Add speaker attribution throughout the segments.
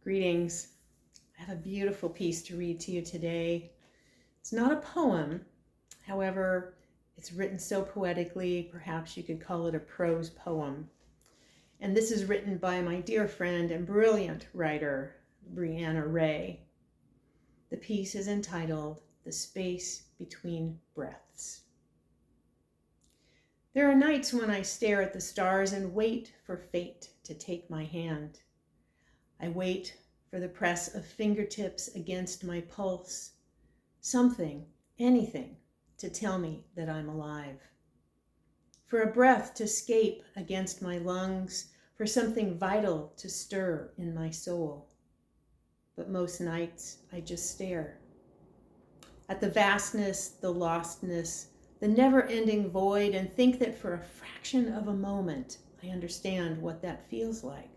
Speaker 1: Greetings. I have a beautiful piece to read to you today. It's not a poem, however, it's written so poetically, perhaps you could call it a prose poem. And this is written by my dear friend and brilliant writer, BreeAnna Rae. The piece is entitled The Space Between Breaths. There are nights when I stare at the stars and wait for fate to take my hand. I wait for the press of fingertips against my pulse, something, anything, to tell me that I'm alive. For a breath to escape against my lungs, for something vital to stir in my soul. But most nights I just stare at the vastness, the lostness, the never-ending void, and think that for a fraction of a moment I understand what that feels like.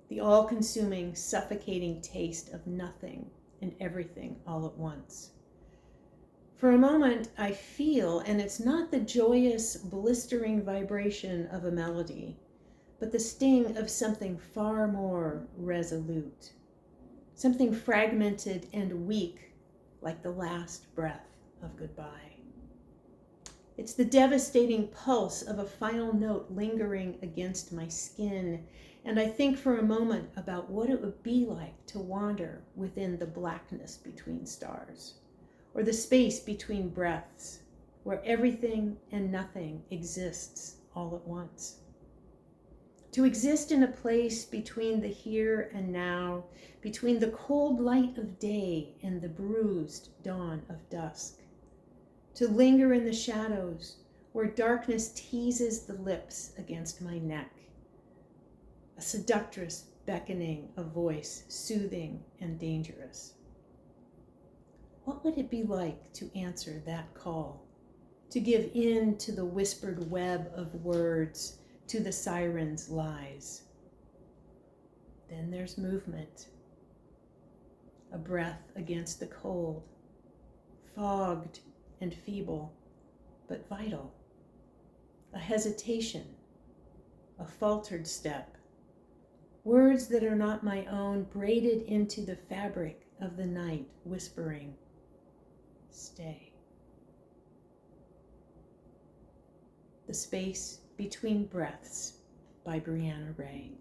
Speaker 1: The all-consuming, suffocating taste of nothing and everything all at once. For a moment, I feel, and it's not the joyous, blistering vibration of a melody, but the sting of something far more resolute, something fragmented and weak, like the last breath of goodbye. It's the devastating pulse of a final note lingering against my skin, and I think for a moment about what it would be like to wander within the blackness between stars, or the space between breaths, where everything and nothing exists all at once. To exist in a place between the here and now, between the cold light of day and the bruised dawn of dusk. To linger in the shadows where darkness teases the lips against my neck. A seductress beckoning a voice, soothing and dangerous. What would it be like to answer that call? To give in to the whispered web of words, to the siren's lies? Then there's movement. A breath against the cold, fogged and feeble, but vital. A hesitation, a faltered step. Words that are not my own, braided into the fabric of the night, whispering, stay. The Space Between Breaths by BreeAnna Rae.